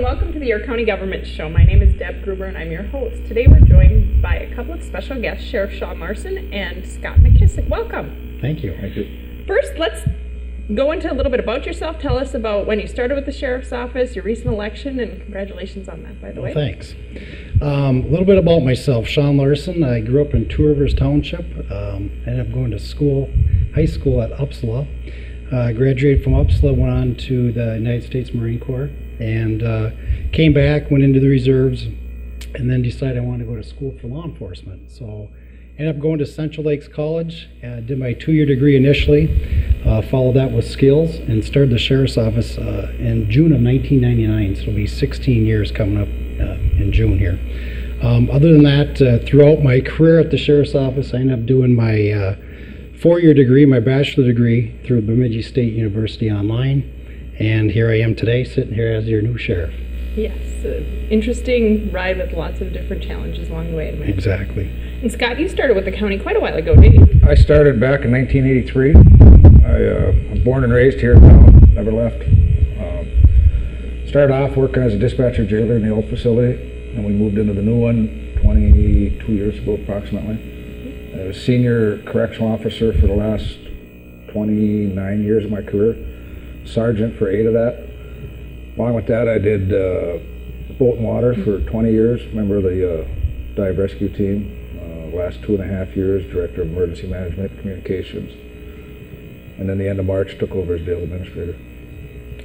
welcome to the York County Government Show. My name is Deb Gruber and I'm your host. Today we're joined by a couple of special guests, Sheriff Sean Morrison and Scott McKissick. Welcome. Thank you. Thank you. First, let's go into a little bit about yourself. Tell us about when you started with the Sheriff's Office, your recent election, and congratulations on that, by the way. Thanks. A little bit about myself. Sean Morrison. I grew up in Two Rivers Township. Ended up going to high school at Uppsala. Graduated from Uppsala, went on to the United States Marine Corps, and came back, went into the reserves, and then decided I wanted to go to school for law enforcement. So ended up going to Central Lakes College, did my 2-year degree initially, followed that with skills, and started the Sheriff's Office in June of 1999, so it'll be 16 years coming up in June here. Other than that, throughout my career at the Sheriff's Office, I ended up doing my 4-year degree, my bachelor degree, through Bemidji State University online. And here I am today, sitting here as your new sheriff. Yes, interesting ride with lots of different challenges along the way. Exactly. And Scott, you started with the county quite a while ago, didn't you? I started back in 1983. I'm born and raised here in town, never left. Started off working as a dispatcher jailer in the old facility, and we moved into the new one 22 years ago approximately. I was senior correctional officer for the last 29 years of my career, sergeant for 8 of that. Along with that, I did boat and water for 20 years, member of the dive rescue team. Last 2.5 years, director of emergency management communications. And then the end of March, took over as jail administrator.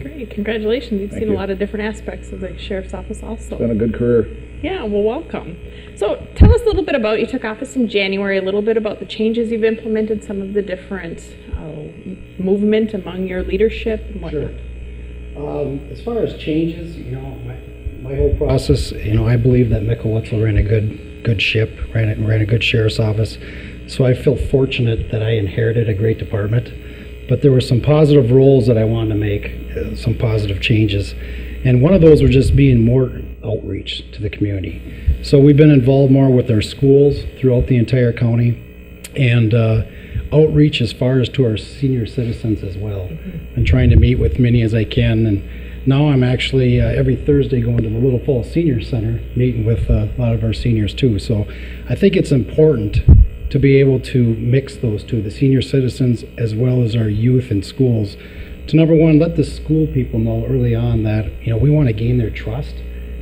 Great, congratulations. You've seen you. a lot of different aspects of the Sheriff's Office also. It's been a good career. Yeah, well, welcome. So tell us a little bit about, you took office in January, a little bit about the changes you've implemented, some of the different movement among your leadership and whatnot. Sure. As far as changes, my whole process, I believe that Mikkel Wetzel ran a good ship, ran a good sheriff's office. So I feel fortunate that I inherited a great department. But there were some positive roles that I wanted to make, some positive changes. And one of those was just being more outreach to the community. So we've been involved more with our schools throughout the entire county, and outreach as far as to our senior citizens as well, and trying to meet with many as I can. And now I'm actually every Thursday going to the Little Falls Senior Center, meeting with a lot of our seniors too. So I think it's important to be able to mix those two, the senior citizens as well as our youth in schools, to number one, let the school people know early on that we want to gain their trust,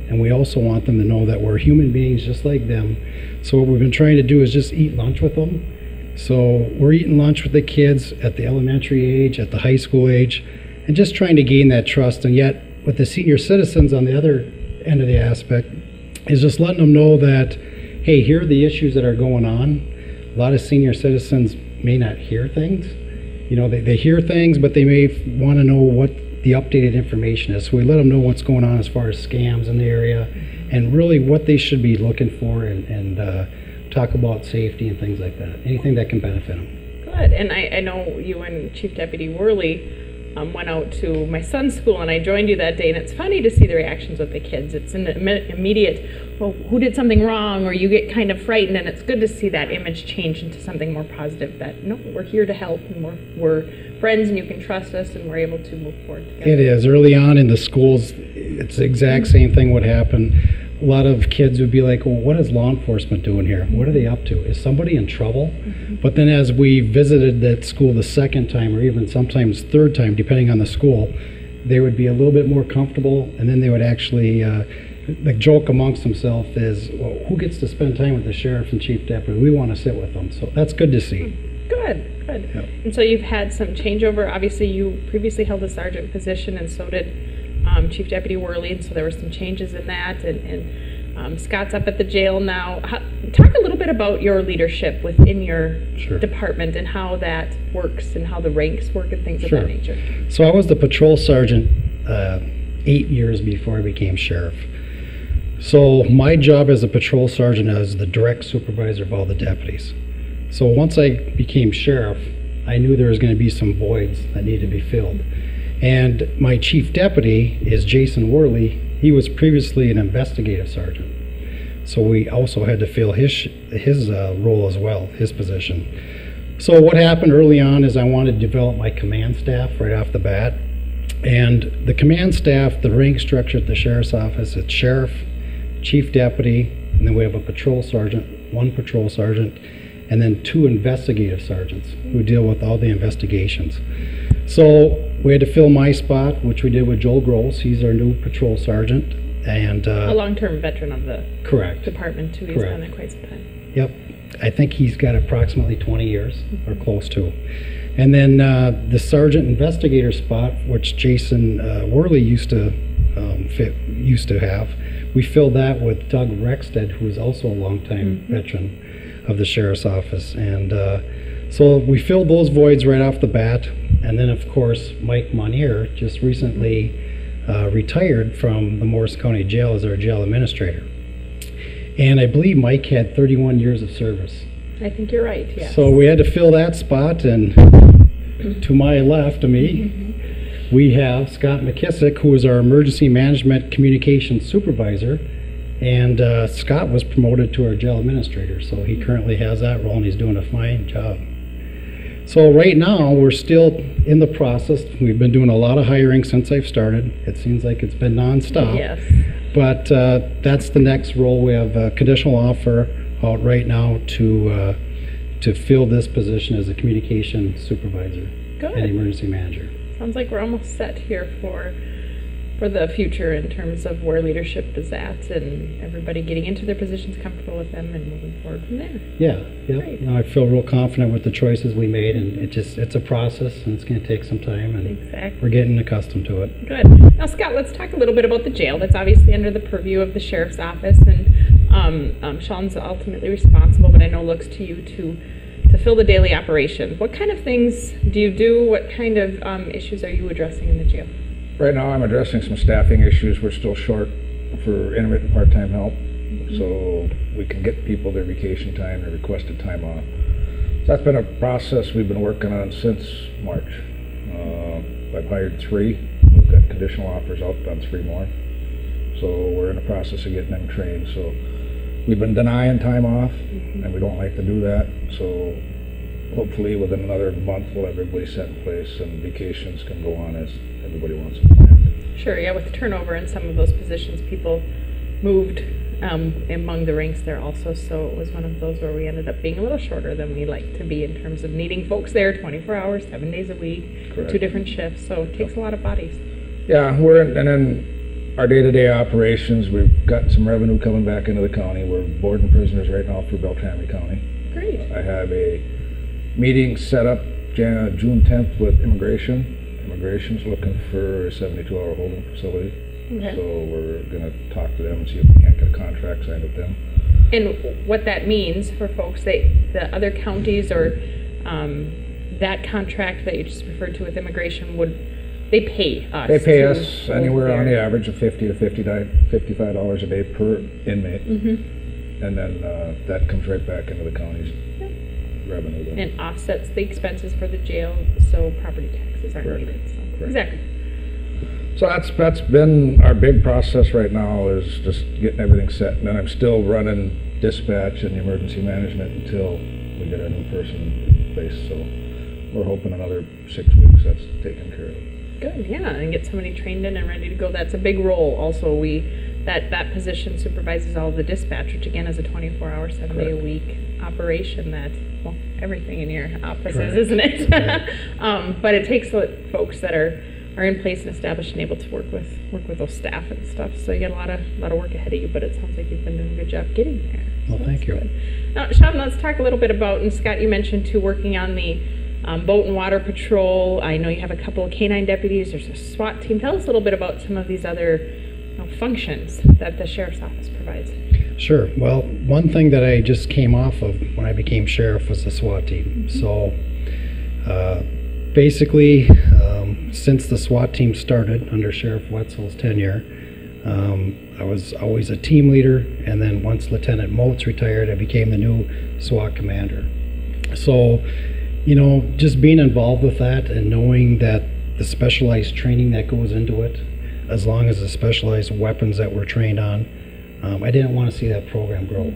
and we also want them to know that we're human beings just like them. So what we've been trying to do is just eat lunch with them. So we're eating lunch with the kids at the elementary age, at the high school age, and just trying to gain that trust. And yet with the senior citizens on the other end of the aspect is just letting them know that, hey, here are the issues that are going on. A lot of senior citizens may not hear things. They hear things, but they may want to know what the updated information is. So we let them know what's going on as far as scams in the area, and really what they should be looking for, and talk about safety and things like that. Anything that can benefit them. Good. And I know you and Chief Deputy Worley went out to my son's school, and I joined you that day, and it's funny to see the reactions with the kids. It's an immediate, well, who did something wrong, or you get kind of frightened, and it's good to see that image change into something more positive, that no, we're here to help, and we're friends, and you can trust us, and we're able to move forward together. It is. Early on in the schools, it's the exact same thing would happen. A lot of kids would be like, well, what is law enforcement doing here? What are they up to? Is somebody in trouble? But then as we visited that school the second time, or even sometimes third time, depending on the school, they would be a little bit more comfortable, and then they would actually, the joke amongst themselves is, well, who gets to spend time with the sheriff and chief deputy? We want to sit with them. So that's good to see. Good, good. Yep. And so you've had some changeover. Obviously, you previously held a sergeant position, and so did Chief Deputy Worley, and so there were some changes in that, and Scott's up at the jail now. Talk a little bit about your leadership within your department, and how that works, and how the ranks work, and things of that nature. So I was the patrol sergeant 8 years before I became sheriff. So my job as a patrol sergeant is the direct supervisor of all the deputies. So once I became sheriff, I knew there was going to be some voids that needed to be filled. And my chief deputy is Jason Worley. He was previously an investigative sergeant. So we also had to fill his role as well, his position. So what happened early on is I wanted to develop my command staff right off the bat. And the command staff, the rank structure at the sheriff's office, it's sheriff, chief deputy, and then we have a patrol sergeant, one patrol sergeant, and then 2 investigative sergeants who deal with all the investigations. So we had to fill my spot, which we did with Joel Gross. He's our new patrol sergeant. And a long-term veteran of the correct department, too. He's been there quite some time. Yep. I think he's got approximately 20 years, or close to. And then the sergeant investigator spot, which Jason Worley used to have, we filled that with Doug Rexted, who is also a longtime veteran of the sheriff's office. And so we filled those voids right off the bat. And then, of course, Mike Monier just recently retired from the Morrison County Jail as our jail administrator. And I believe Mike had 31 years of service. I think you're right, yes. So we had to fill that spot, and to my left of me, we have Scott McKissick, who is our emergency management communications supervisor. And Scott was promoted to our jail administrator, so he currently has that role, and he's doing a fine job. So right now, we're still in the process. We've been doing a lot of hiring since I've started. It seems like it's been nonstop. Yes. But that's the next role. We have a conditional offer out right now to fill this position as a communication supervisor and emergency manager. Sounds like we're almost set here for the future in terms of where leadership is at and everybody getting into their positions, comfortable with them, and moving forward from there. Yeah. No, I feel real confident with the choices we made, and it's a process, and it's going to take some time, and we're getting accustomed to it. Good. Now, Scott, let's talk a little bit about the jail. That's obviously under the purview of the sheriff's office, and Sean's ultimately responsible, but I know looks to you to fill the daily operations. What kind of things do you do? What kind of issues are you addressing in the jail? Right now I'm addressing some staffing issues. We're still short for intermittent part-time help, so we can get people their vacation time, their requested time off. So that's been a process we've been working on since March. I've hired 3. We've got conditional offers out on 3 more. So we're in the process of getting them trained. So we've been denying time off, and we don't like to do that. So hopefully within another month we'll have everybody set in place and vacations can go on as everybody wants them planned. Sure, yeah, with turnover in some of those positions, people moved among the ranks there also, so it was one of those where we ended up being a little shorter than we like to be in terms of needing folks there 24 hours, 7 days a week, Correct. 2 different shifts, so it takes a lot of bodies. Yeah, and then our day-to-day operations, we've got some revenue coming back into the county. We're boarding prisoners right now for Beltrami County. Great. I have a meeting set up June 10th with immigration. Immigration's looking for a 72-hour holding facility. Okay. So we're going to talk to them and see if we can't get a contract signed with them. And what that means for folks, the other counties or that contract that you just referred to with immigration, they pay us? They pay us anywhere on the average of $50 to $55 a day per inmate. And then that comes right back into the county's revenue. Then. And offsets the expenses for the jail, so property taxes aren't needed. So. Exactly. So that's been our big process right now, is just getting everything set. And then I'm still running dispatch and emergency management until we get a new person in place. So we're hoping another 6 weeks that's taken care of. Good, yeah, and get somebody trained in and ready to go. That's a big role. Also, that position supervises all of the dispatch, which again is a 24-hour, 7-day-a-week operation. That, well, everything in your office is, isn't it? But it takes folks that are in place and established and able to work with those staff and stuff. So you got a lot of work ahead of you. But it sounds like you've been doing a good job getting there. Well, so thank you. Good. Now, Sean, let's talk a little bit about, and Scott, you mentioned too, working on the boat and water patrol. I know you have a couple of canine deputies. There's a SWAT team. Tell us a little bit about some of these other functions that the sheriff's office provides. Sure. Well, one thing that I just came off of when I became sheriff was the SWAT team. So basically, since the SWAT team started under Sheriff Wetzel's tenure, I was always a team leader, and then once Lieutenant Motes retired, I became the new SWAT commander. So, just being involved with that and knowing that the specialized training that goes into it, as long as the specialized weapons that we're trained on, I didn't want to see that program grow.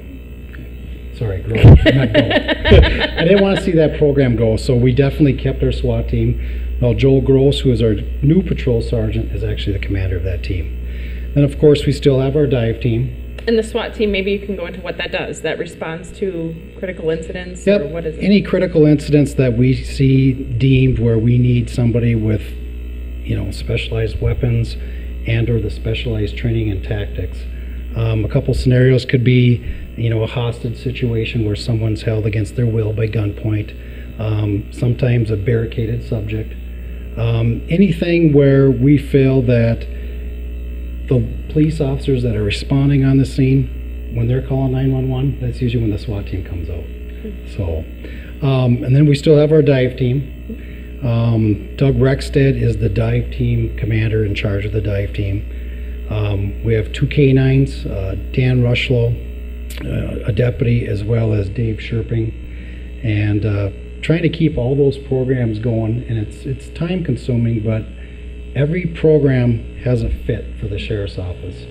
Sorry, grow, not go. I didn't want to see that program go, so we definitely kept our SWAT team. Well, Joel Gross, who is our new patrol sergeant, is actually the commander of that team. Then, of course, we still have our dive team. And the SWAT team, maybe you can go into what that does. That responds to critical incidents? Yep. Or what is it? Any critical incidents that we see deemed where we need somebody with, specialized weapons and or the specialized training and tactics. A couple scenarios could be, a hostage situation where someone's held against their will by gunpoint. Sometimes a barricaded subject. Anything where we feel that the police officers that are responding on the scene, when they're calling 911, that's usually when the SWAT team comes out. So, and then we still have our dive team. Doug Rexted is the dive team commander in charge of the dive team. We have 2 K9s, Dan Rushlow, a deputy, as well as Dave Sherping, and trying to keep all those programs going. And it's time consuming, but every program has a fit for the sheriff's office,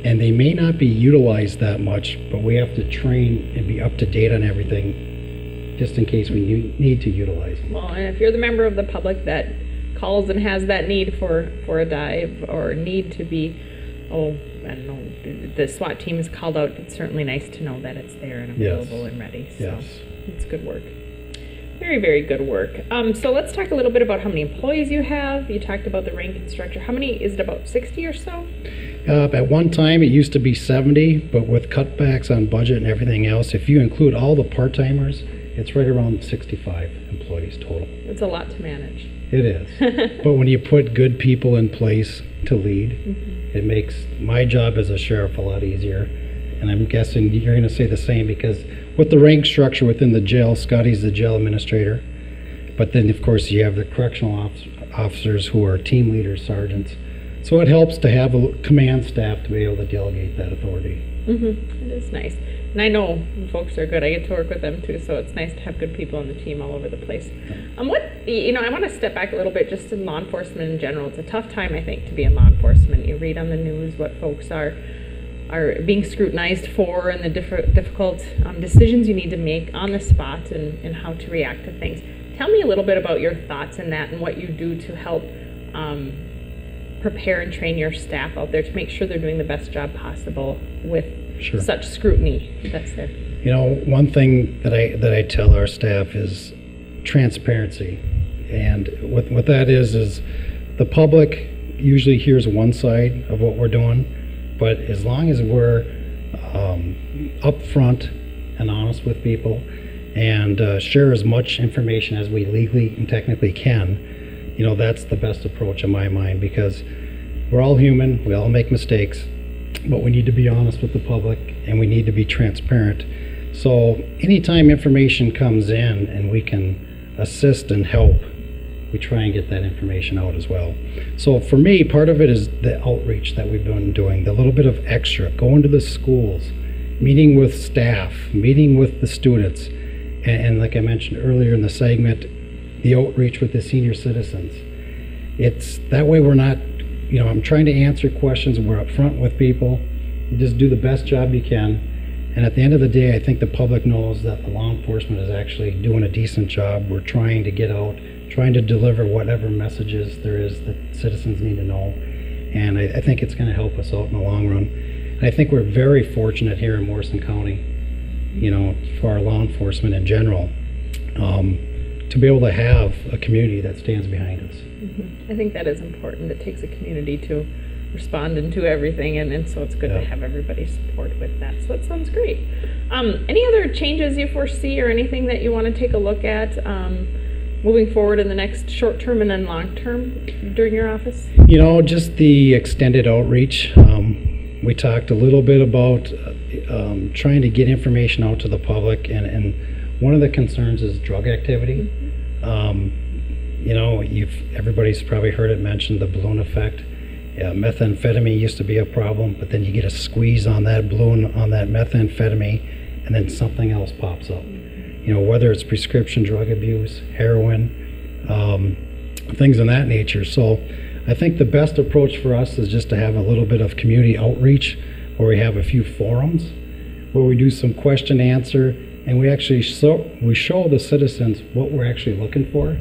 and they may not be utilized that much, but we have to train and be up to date on everything just in case we need to utilize them. Well, and if you're the member of the public that calls and has that need for a dive or need to be, the SWAT team is called out, it's certainly nice to know that it's there and available and ready. So yes. It's good work. Very, very good work. So let's talk a little bit about how many employees you have. You talked about the rank and structure. How many, is it about 60 or so? At one time it used to be 70, but with cutbacks on budget and everything else, if you include all the part-timers, it's right around 65 employees total. It's a lot to manage. It is. But when you put good people in place to lead, it makes my job as a sheriff a lot easier. And I'm guessing you're going to say the same, because with the rank structure within the jail, Scotty's the jail administrator. But then, of course, you have the correctional officers who are team leaders, sergeants. So it helps to have a command staff to be able to delegate that authority. It is nice. And I know folks are good. I get to work with them too, so it's nice to have good people on the team all over the place. I want to step back a little bit just in law enforcement in general. It's a tough time, I think, to be in law enforcement. You read on the news what folks are being scrutinized for and the difficult decisions you need to make on the spot and how to react to things. Tell me a little bit about your thoughts in that and what you do to help prepare and train your staff out there to make sure they're doing the best job possible with such scrutiny that's there. One thing that I tell our staff is transparency. And what that is the public usually hears one side of what we're doing. But as long as we're upfront and honest with people and share as much information as we legally and technically can, that's the best approach in my mind, because we're all human, we all make mistakes, but we need to be honest with the public and we need to be transparent. So anytime information comes in and we can assist and help, we try and get that information out as well. So for me, part of it is the outreach that we've been doing, the little bit of extra, going to the schools, meeting with staff, meeting with the students, and like I mentioned earlier in the segment, the outreach with the senior citizens. It's that way we're not, I'm trying to answer questions, we're up front with people, you just do the best job you can, and at the end of the day, I think the public knows that the law enforcement is actually doing a decent job. We're trying to get out, trying to deliver whatever messages there is that citizens need to know, and I think it's going to help us out in the long run. And I think we're very fortunate here in Morrison County, for our law enforcement in general, to be able to have a community that stands behind us. I think that is important. It takes a community to respond into everything, and so it's good to have everybody's support with that. So that sounds great. Any other changes you foresee or anything that you want to take a look at moving forward in the next short term and then long term during your office? Just the extended outreach. We talked a little bit about trying to get information out to the public, and one of the concerns is drug activity. Everybody's probably heard it mentioned, the balloon effect. Methamphetamine used to be a problem, but then you get a squeeze on that balloon, on that methamphetamine, and then something else pops up. Whether it's prescription drug abuse, heroin, things of that nature. So I think the best approach for us is just to have a little bit of community outreach, where we have a few forums, where we do some question answer, and we actually show the citizens what we're actually looking for.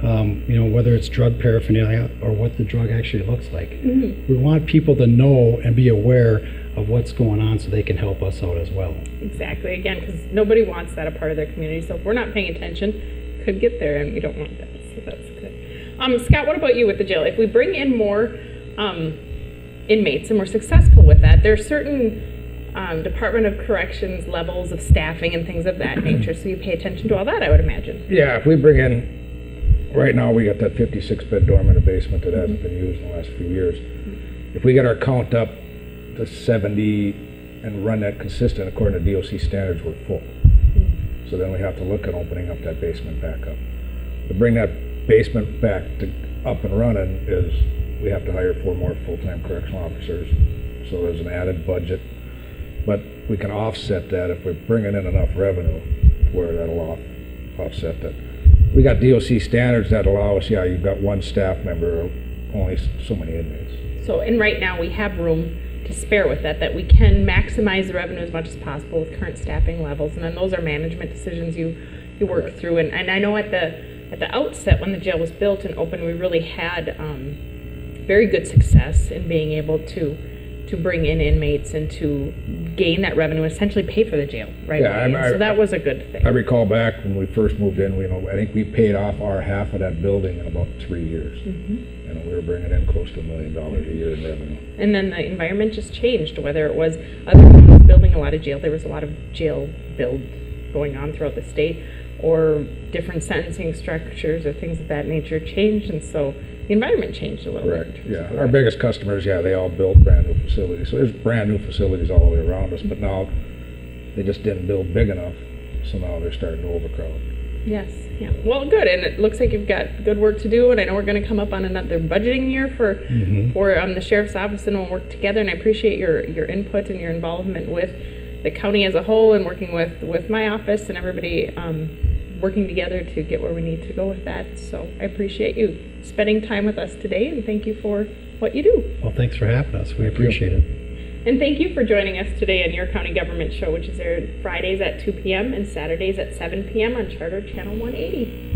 You know, whether it's drug paraphernalia or what the drug actually looks like. We want people to know and be aware of what's going on so they can help us out as well. Exactly, again, because nobody wants that a part of their community, so if we're not paying attention, it could get there, and we don't want that, so that's good. Scott, what about you with the jail? If we bring in more inmates and we're successful with that, there are certain Department of Corrections levels of staffing and things of that nature, so you pay attention to all that, I would imagine. Yeah, if we bring in, right now we got that 56-bed dorm in a basement that hasn't been used in the last few years. If we get our count up to 70 and run that consistent according to DOC standards, we're full. So then we have to look at opening up that basement back up. To bring that basement back up and running is we have to hire 4 more full-time correctional officers. So there's an added budget. But we can offset that if we're bringing in enough revenue where that'll offset that. We got DOC standards that allow us, yeah, you've got 1 staff member, only so many inmates. So, and right now we have room to spare with that we can maximize the revenue as much as possible with current staffing levels, and then those are management decisions you work through. And I know at the outset when the jail was built and opened, we really had very good success in being able to bring in inmates and to gain that revenue, essentially pay for the jail, right? Yeah, so that was a good thing. I recall back when we first moved in, I think we paid off our half of that building in about 3 years. And we were bringing in close to $1 million a year in revenue. And then the environment just changed, whether it was other counties building a lot of jail, there was a lot of jail build going on throughout the state, or different sentencing structures or things of that nature changed, and so the environment changed a little bit. Correct, yeah. Our biggest customers, yeah, they all built brand new facilities. So there's brand new facilities all the way around us, but now they just didn't build big enough, so now they're starting to overcrowd. Yes, yeah. Well, good, and it looks like you've got good work to do, and I know we're going to come up on another budgeting year for the Sheriff's Office, and we'll work together, and I appreciate your input and your involvement with the county as a whole, and working with my office and everybody working together to get where we need to go with that. So I appreciate you spending time with us today, and thank you for what you do. Well, thanks for having us. We appreciate it. And thank you for joining us today on Your County Government Show, which is aired Fridays at 2 p.m. and Saturdays at 7 p.m. on Charter Channel 180.